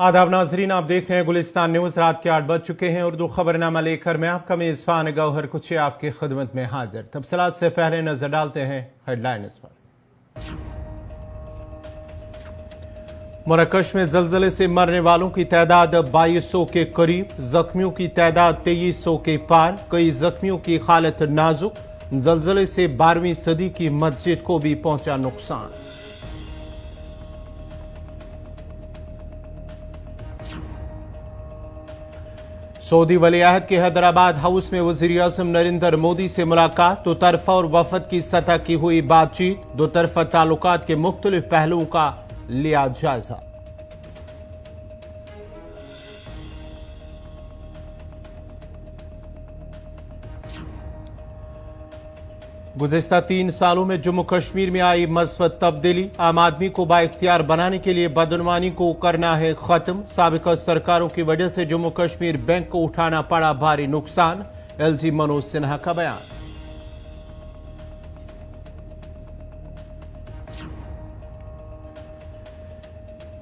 आदाब नाजरीन, आप देख रहे हैं गुलिस्तान न्यूज। रात के 8 बज चुके हैं। उर्दू खबरनामा लेकर मैं आपका मेजबान गौहर कुछ आपकी खिदमत में हाजिर। तफसीलात से पहले नजर डालते हैं हेडलाइंस पर। मरकश में जलजले से मरने वालों की तादाद 2200 के करीब, जख्मियों की तादाद 2300 के पार। कई जख्मियों की हालत नाजुक। जलजले से 12वीं सदी की मस्जिद को भी पहुंचा नुकसान। सऊदी वलीअहद के हैदराबाद हाउस में वजीर आजम नरेंद्र मोदी से मुलाकात। दो तरफा और वफद की सतह की हुई बातचीत। दो तरफा ताल्लुकात के मुख्तलिफ पहलुओं का लिया जायजा। गुज़िश्ता 3 सालों में जम्मू कश्मीर में आई मस्बत तब्दीली। आम आदमी को बाइख्तियार बनाने के लिए बदनवानी को करना है खत्म। साबिका सरकारों की वजह से जम्मू कश्मीर बैंक को उठाना पड़ा भारी नुकसान। एलजी मनोज सिन्हा का बयान।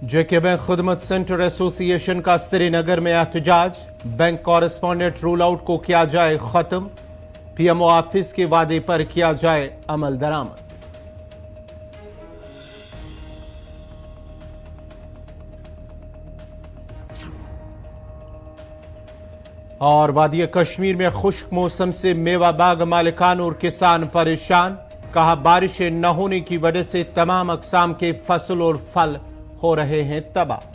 जेके बैंक खुदमत सेंटर एसोसिएशन का श्रीनगर में एहतजाज। बैंक कॉरेस्पॉन्डेंट रूल आउट को किया जाए खत्म। पीएमओ ऑफिस के वादे पर किया जाए अमल दरामद। और वादी कश्मीर में खुश्क मौसम से मेवा बाग मालिकान और किसान परेशान। कहा बारिशें न होने की वजह से तमाम अकसाम के फसल और फल हो रहे हैं तबाह।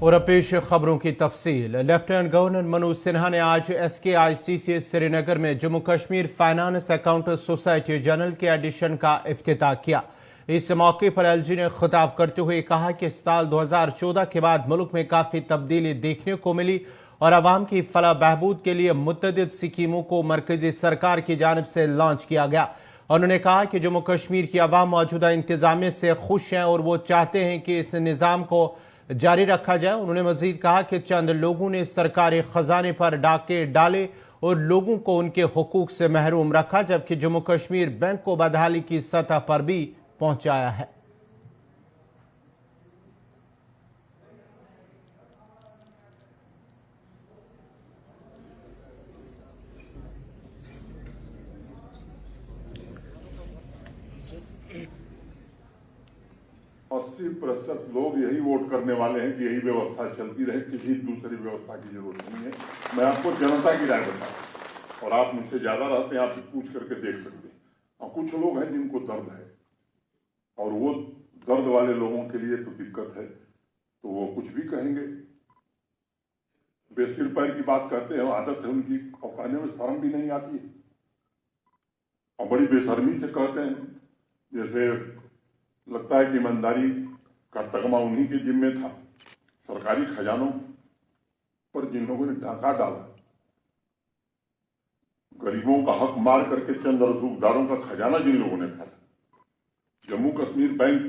और पेश खबरों की तफसील। लेफ्टिनेंट गवर्नर मनोज सिन्हा ने आज SKICC श्रीनगर में Jammu Kashmir finance accountant society general के एडिशन का इफ्तिताह किया। इस मौके पर LG ने खिताब करते हुए कहा कि साल 2014 के बाद मुल्क में काफ़ी तब्दीली देखने को मिली और आवाम की फलाह बहबूद के लिए मुतअद्दिद स्कीमों को मरकजी सरकार की जानिब से लॉन्च किया गया। उन्होंने कहा कि जम्मू कश्मीर की आवाम मौजूदा इंतजामिया से खुश हैं और वो चाहते हैं कि इस निज़ाम को जारी रखा जाए। उन्होंने मजीद कहा कि चंद लोगों ने सरकारी खजाने पर डाके डाले और लोगों को उनके हुकूक से महरूम रखा, जबकि जम्मू कश्मीर बैंक को बदहाली की सतह पर भी पहुंचाया है। अस्सी % लोग यही वोट करने वाले हैं कि यही व्यवस्था चलती रहे, किसी दूसरी व्यवस्था की जरूरत नहीं है। मैं आपको जनता की राय बता रहा हूं और आप मुझसे ज्यादा रहते हैं, आप पूछ करके देख सकते हैं। और कुछ लोग हैं जिनको दर्द है और वो दर्द वाले लोगों के लिए तो दिक्कत है, तो वो कुछ भी कहेंगे, बेसिर पैर की बात कहते हैं, आदत है उनकी और कहने में शर्म भी नहीं आती है और बड़ी बेशर्मी से कहते हैं, जैसे लगता है कि ईमानदारी का तगमा उन्हीं के जिम्मे था। सरकारी खजानों पर जिन लोगों ने डाका डाला, गरीबों का हक मार करके चंद रसूखदारों का खजाना जिन लोगों ने खाया, जम्मू कश्मीर बैंक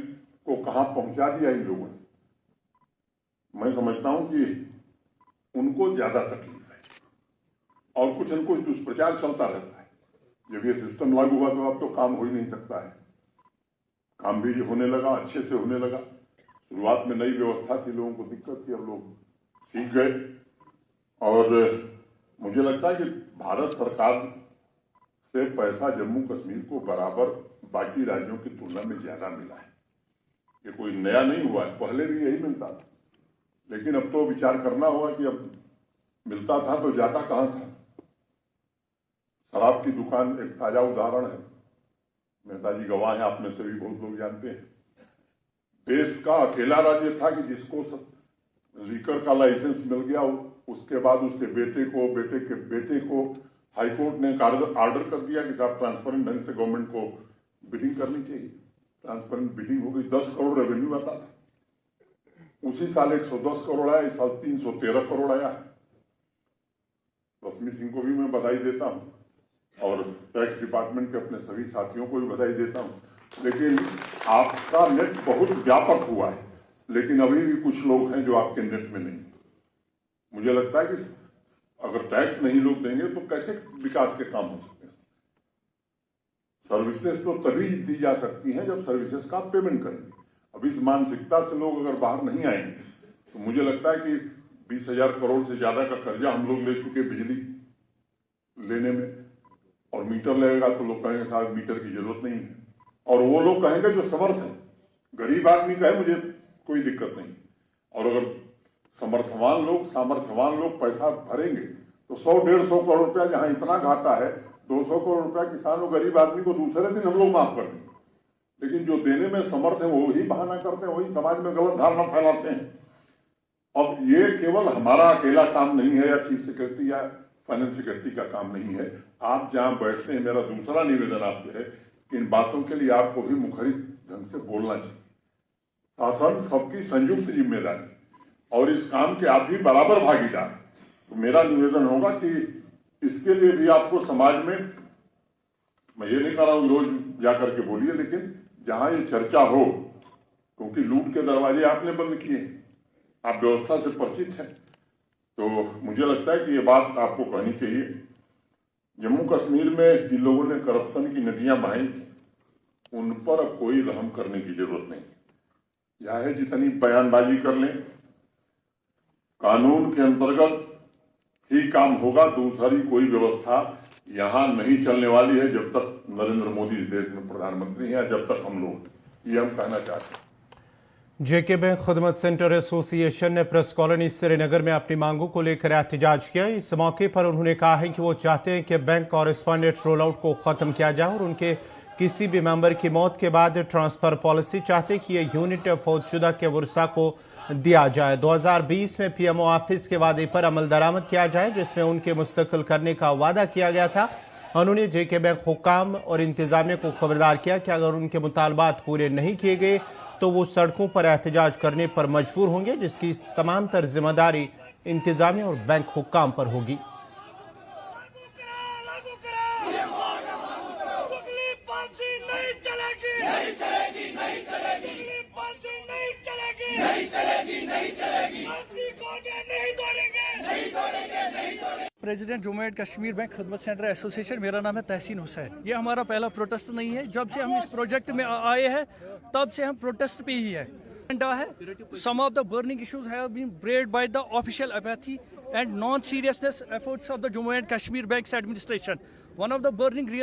को कहां पहुंचा दिया इन लोगों ने। मैं समझता हूं कि उनको ज्यादा तकलीफ है और कुछ न कुछ दुष्प्रचार चलता रहता है। जब ये सिस्टम लागू हुआ तो अब तो काम हो ही नहीं सकता है। काम भी होने लगा, अच्छे से होने लगा। शुरुआत में नई व्यवस्था थी, लोगों को दिक्कत थी, अब लोग सीख गए और मुझे लगता है कि भारत सरकार से पैसा जम्मू कश्मीर को बराबर बाकी राज्यों की तुलना में ज्यादा मिला है। ये कोई नया नहीं हुआ है, पहले भी यही मिलता था, लेकिन अब तो विचार करना होगा कि अब मिलता था तो जाता कहां था। शराब की दुकान एक ताजा उदाहरण है, नेताजी गवाह हैं, आप में से भी बहुत लोग जानते हैं। देश का अकेला राज्य था कि जिसको लीकर का लाइसेंस मिल गया, उसके बाद उसके बेटे को, बेटे के बेटे को हाईकोर्ट ने ऑर्डर कर दिया कि साहब ट्रांसपेरेंट ढंग से गवर्नमेंट को बिडिंग करनी चाहिए। ट्रांसपेरेंट बिडिंग हो गई, 10 करोड़ रेवेन्यू आता था। उसी साल 110 करोड़ आया, इस साल 313 करोड़ आया है। रश्मि सिंह को भी मैं बधाई देता हूं और टैक्स डिपार्टमेंट के अपने सभी साथियों को भी बधाई देता हूं। लेकिन आपका नेट बहुत व्यापक हुआ है, लेकिन अभी भी कुछ लोग हैं जो आपके नेट में नहीं। मुझे लगता है कि अगर टैक्स नहीं लोग देंगे तो कैसे विकास के काम हो सकते हैं। सर्विसेज तो तभी दी जा सकती हैं जब सर्विसेज का आप पेमेंट करेंगे। अब इस मानसिकता से लोग अगर बाहर नहीं आएंगे तो मुझे लगता है कि 20,000 करोड़ से ज्यादा का कर्जा हम लोग ले चुके बिजली लेने में, और मीटर लगेगा तो लोग कहेंगे साहब मीटर की जरूरत नहीं है, और वो लोग कहेंगे जो समर्थ है। गरीब आदमी कहे मुझे कोई दिक्कत नहीं, और अगर सामर्थ्यवान लोग पैसा भरेंगे तो 100-150 करोड़ रुपया, जहां इतना घाटा है 200 करोड़ रुपया किसान और गरीब आदमी को दूसरे दिन हम लोग माफ कर देंगे। लेकिन जो देने में समर्थ है वो ही बहाना करते हैं, वही समाज में गलत धारणा फैलाते हैं। अब ये केवल हमारा अकेला काम नहीं है, या चीफ सेक्रेटरी या फाइनेंस सेक्रेटरी का काम नहीं है। आप जहां बैठते हैं, मेरा दूसरा निवेदन आपसे है कि इन बातों के लिए आपको भी मुखरित ढंग से बोलना चाहिए। शासन सबकी संयुक्त जिम्मेदारी, और इस काम के आप भी बराबर भागीदार। तो मेरा निवेदन होगा कि इसके लिए भी आपको समाज में, मैं ये नहीं कह रहा हूं रोज जाकर के बोलिए, लेकिन जहां ये चर्चा हो, क्योंकि लूट के दरवाजे आपने बंद किए, आप व्यवस्था से परिचित हैं, तो मुझे लगता है कि ये बात आपको कहनी चाहिए। जम्मू कश्मीर में जिन लोगों ने करप्शन की नदियां बहाई थी, उन पर अब कोई रहम करने की जरूरत नहीं। चाहे जितनी बयानबाजी कर लें, कानून के अंतर्गत ही काम होगा। दूसरी कोई व्यवस्था यहां नहीं चलने वाली है जब तक नरेंद्र मोदी इस देश में प्रधानमंत्री हैं, जब तक हम लोग, ये हम कहना चाहते हैं। जेके बैंक खिदमत सेंटर एसोसिएशन ने प्रेस कॉलोनी श्रीनगर में अपनी मांगों को लेकर एहतजाज किया। इस मौके पर उन्होंने कहा है कि वो चाहते हैं कि बैंक कॉरेस्पॉन्डेंट रोल आउट को खत्म किया जाए, और उनके किसी भी मेंबर की मौत के बाद ट्रांसफर पॉलिसी चाहते कि ये यूनिट फौजशुदा के वर्सा को दिया जाए। 2020 में पीएमओ ऑफिस के वादे पर अमल दरामद किया जाए, जिसमें उनके मुस्तकिल करने का वादा किया गया था। उन्होंने जेके बैंक हुक्काम और इंतजामिया को खबरदार किया कि अगर उनके मुतालबात पूरे नहीं किए गए तो वो सड़कों पर एहतजाज करने पर मजबूर होंगे, जिसकी तमाम तर जिम्मेदारी इंतजामिया और बैंक हुक्काम पर होगी। President Jammu and Kashmir bank खिदमत सेंटर एसोसिएशन, मेरा नाम है तहसीन हुसैन। ये हमारा पहला प्रोटेस्ट नहीं है, जब से हम इस प्रोजेक्ट में आए हैं तब से हम प्रोटेस्ट पे ही है। Some of the burning issues have been braved by the official apathy and non-seriousness efforts of the Jammu and Kashmir Bank's administration. One of the burning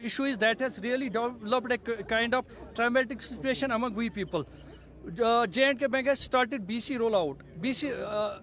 issue is that has really developed a kind of traumatic situation among we people. J&K Bank has started BC rollout. BC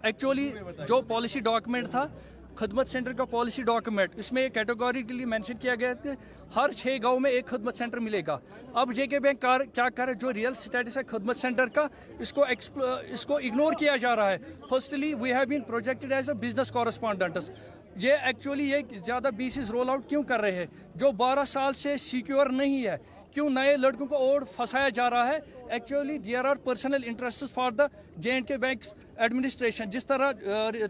actually जो policy document था खिदमत centre का policy document, इसमें categorically mention किया गया है कि हर 6 गांव में एक खिदमत सेंटर मिलेगा। अब जेके बैंक क्या करे, जो रियल स्टेटस है खिदमत सेंटर का, इसको इग्नोर किया जा रहा है। Firstly we have been projected as a business correspondents. ये एक्चुअली ये ज़्यादा बीसीज रोल आउट क्यों कर रहे हैं, जो 12 साल से सिक्योर नहीं है, क्यों नए लड़कों को और फंसाया जा रहा है। Actually there are personal interest for the J&K bank administration. जिस तरह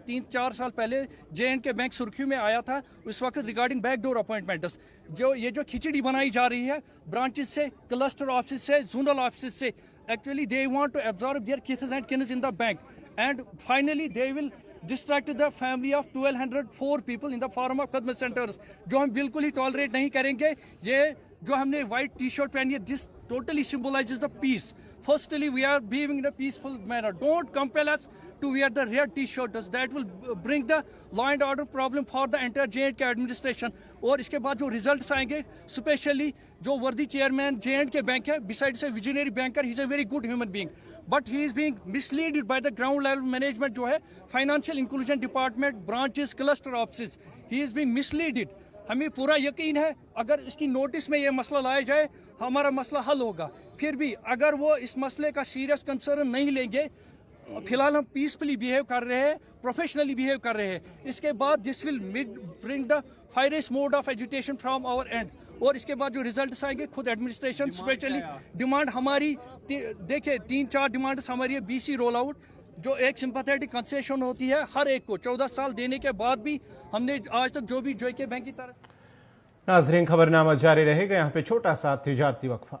3-4 साल पहले J&K बैंक सुर्खियों में आया था, उस वक्त रिगार्डिंग बैकडोर अपॉइंटमेंट्स, जो खिचड़ी बनाई जा रही है ब्रांचेस से, क्लस्टर ऑफिस से, जोनल ऑफिस से, actually they want to absorb their kins and kins in the bank, and finally they will distract the family of 1204 people in the form of खिदमत centres, जो हम बिल्कुल ही tolerate नहीं करेंगे। ये जो हमने व्हाइट टी शर्ट पहनी है, this totally symbolizes the peace. Firstly, we are behaving in a peaceful manner. Don't compel us to wear the red t-shirts. That will bring the law and order problem for the entire J&K administration. और इसके बाद जो results आएंगे, specially जो वर्दी chairman J&K bank है, besides a visionary banker, he is a very good human being, but he is being misled by the ground level management जो है, financial inclusion department, branches, cluster offices, he is being misled. हमें पूरा यकीन है अगर इसकी notice में ये मसला लाया जाए, हमारा मसला हल होगा। फिर भी अगर वो इस मसले का सीरियस कंसर्न नहीं लेंगे, फिलहाल हम पीसफुली बिहेव कर रहे हैं, प्रोफेशनली बिहेव कर रहे हैं, इसके बाद this will bring the fairest mode of education from our end. और इसके बाद जो रिजल्ट्स आएंगे, खुद एडमिनिस्ट्रेशन स्पेशली डिमांड हमारी, देखिए 3-4 डिमांड्स हमारी है। BC रोल आउट, जो एक सिंपैथेटिक कंसेशन होती है हर एक को 14 साल देने के बाद भी हमने आज तक जो भी J&K बैंक की तरफ। नाजरीन, खबरनामा जारी रहेगा, यहाँ पे छोटा सा तिजारती वक्फा।